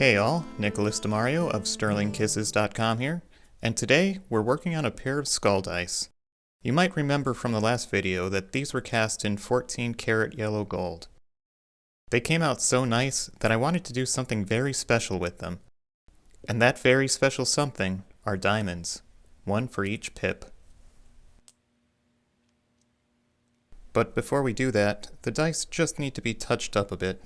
Hey all, Nicholas DeMario of SterlingKisses.com here, and today we're working on a pair of skull dice. You might remember from the last video that these were cast in 14 karat yellow gold. They came out so nice that I wanted to do something very special with them. And that very special something are diamonds, one for each pip. But before we do that, the dice just need to be touched up a bit.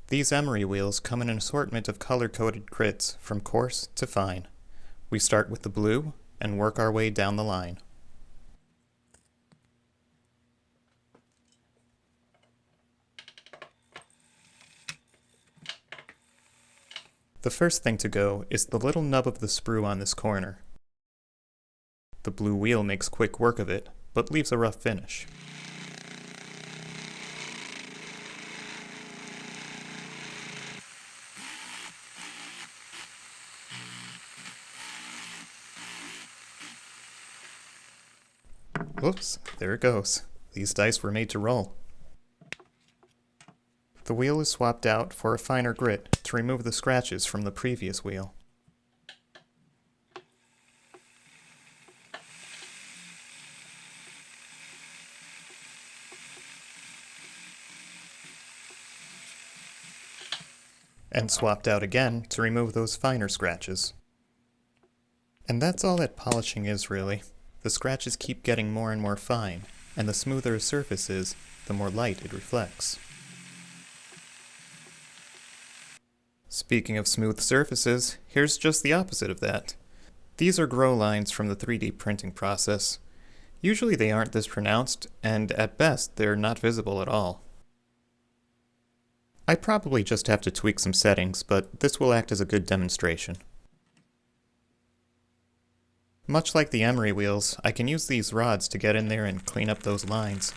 These emery wheels come in an assortment of color-coded grits from coarse to fine. We start with the blue and work our way down the line. The first thing to go is the little nub of the sprue on this corner. The blue wheel makes quick work of it, but leaves a rough finish. Whoops, there it goes. These dice were made to roll. The wheel is swapped out for a finer grit to remove the scratches from the previous wheel. And swapped out again to remove those finer scratches. And that's all that polishing is, really. The scratches keep getting more and more fine, and the smoother a surface is, the more light it reflects. Speaking of smooth surfaces, here's just the opposite of that. These are grow lines from the 3D printing process. Usually they aren't this pronounced, and at best they're not visible at all. I probably just have to tweak some settings, but this will act as a good demonstration. Much like the emery wheels, I can use these rods to get in there and clean up those lines.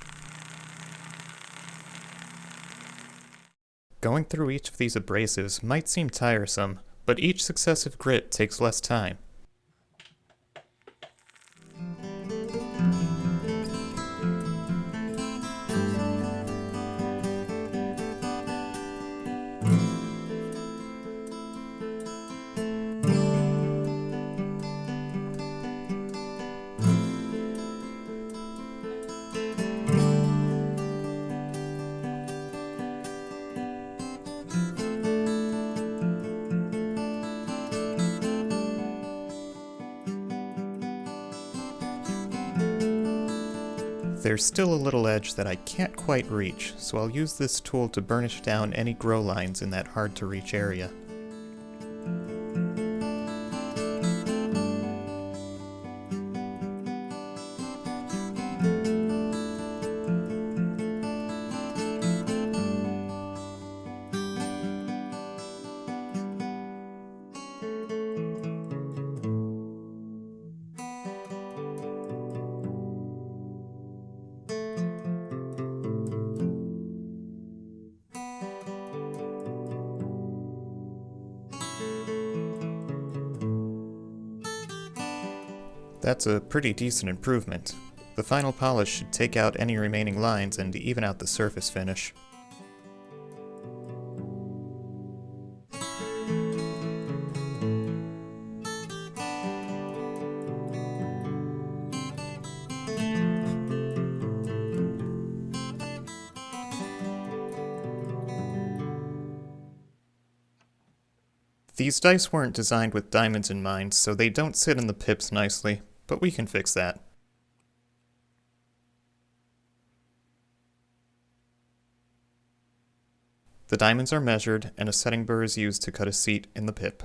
Going through each of these abrasives might seem tiresome, but each successive grit takes less time. There's still a little edge that I can't quite reach, so I'll use this tool to burnish down any grow lines in that hard-to-reach area. That's a pretty decent improvement. The final polish should take out any remaining lines and even out the surface finish. These dice weren't designed with diamonds in mind, so they don't sit in the pips nicely. But we can fix that. The diamonds are measured, and a setting burr is used to cut a seat in the pip.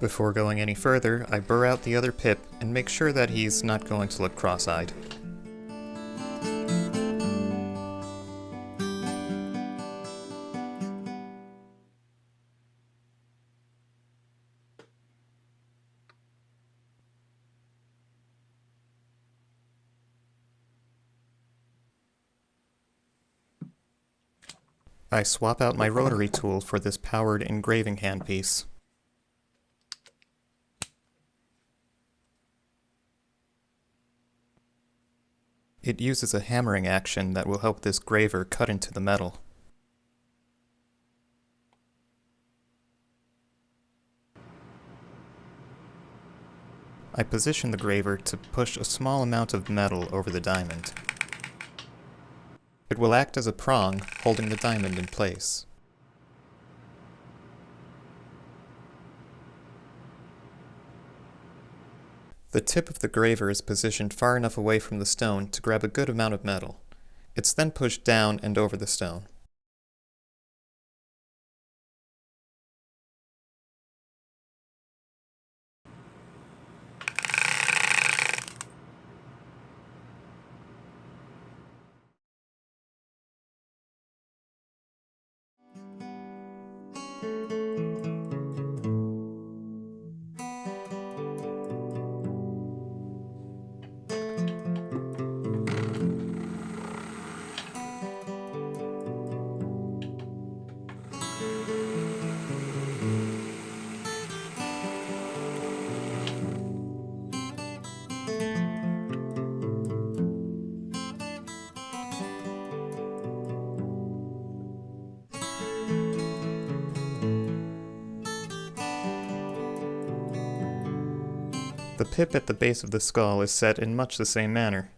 Before going any further, I burr out the other pip and make sure that he's not going to look cross-eyed. I swap out my rotary tool for this powered engraving handpiece. It uses a hammering action that will help this graver cut into the metal. I position the graver to push a small amount of metal over the diamond. It will act as a prong, holding the diamond in place. The tip of the graver is positioned far enough away from the stone to grab a good amount of metal. It's then pushed down and over the stone. The pip at the base of the skull is set in much the same manner.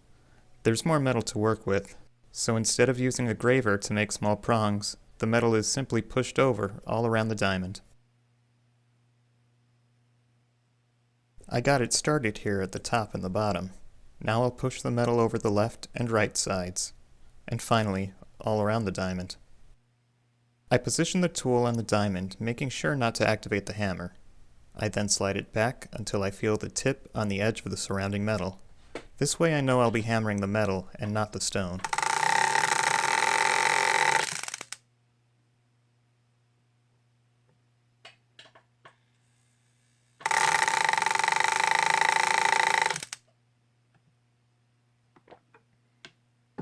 There's more metal to work with, so instead of using a graver to make small prongs, the metal is simply pushed over all around the diamond. I got it started here at the top and the bottom. Now I'll push the metal over the left and right sides, and finally, all around the diamond. I position the tool on the diamond, making sure not to activate the hammer. I then slide it back until I feel the tip on the edge of the surrounding metal. This way I know I'll be hammering the metal and not the stone.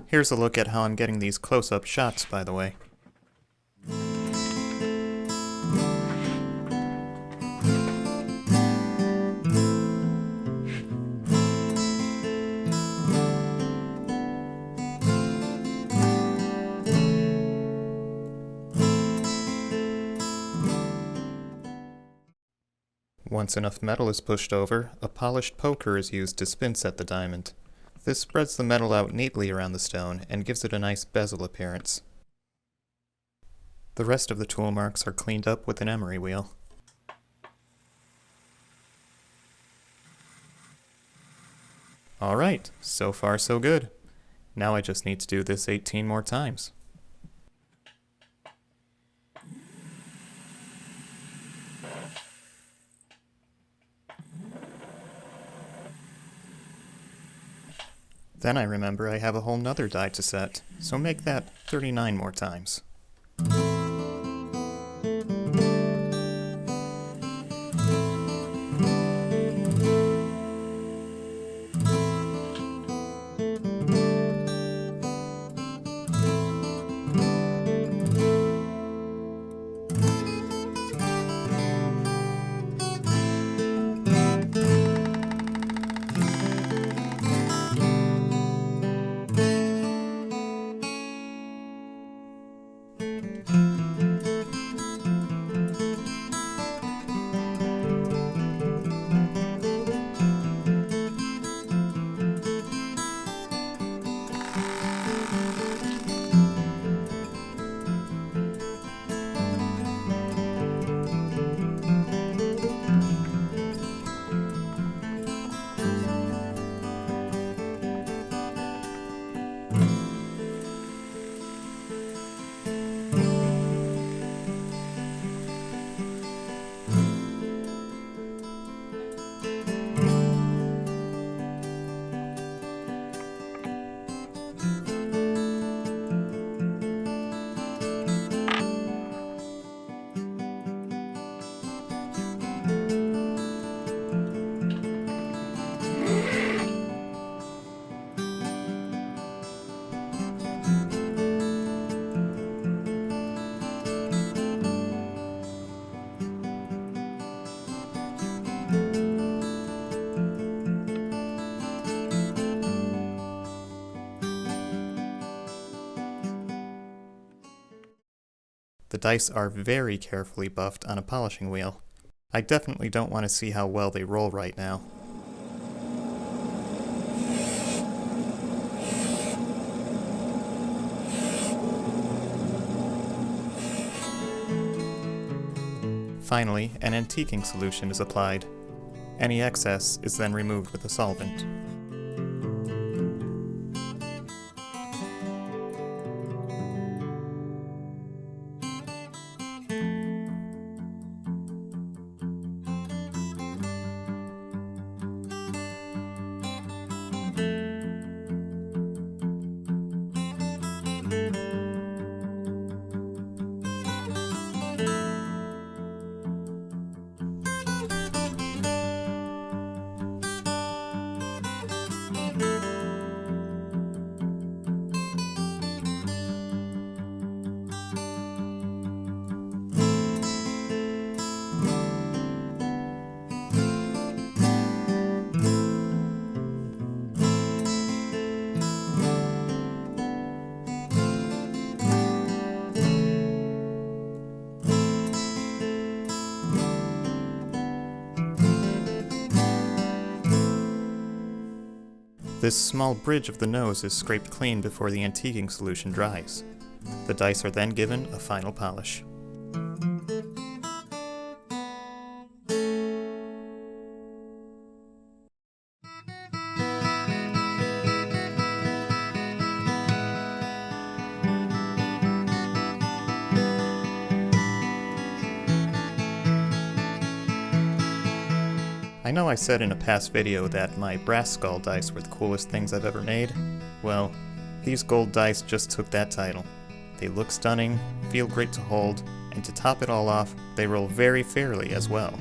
Here's a look at how I'm getting these close-up shots, by the way. Once enough metal is pushed over, a polished poker is used to spin set the diamond. This spreads the metal out neatly around the stone and gives it a nice bezel appearance. The rest of the tool marks are cleaned up with an emery wheel. Alright, so far so good. Now I just need to do this 18 more times. Then I remember I have a whole nother die to set, so make that 39 more times. The dice are very carefully buffed on a polishing wheel. I definitely don't want to see how well they roll right now. Finally, an antiquing solution is applied. Any excess is then removed with a solvent. This small bridge of the nose is scraped clean before the antiquing solution dries. The dice are then given a final polish. I know I said in a past video that my brass skull dice were the coolest things I've ever made. Well, these gold dice just took that title. They look stunning, feel great to hold, and to top it all off, they roll very fairly as well.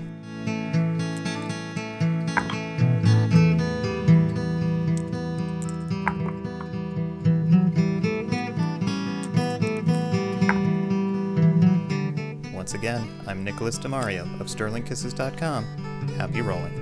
Once again, I'm Nicholas DeMario of SterlingKisses.com. Happy rolling.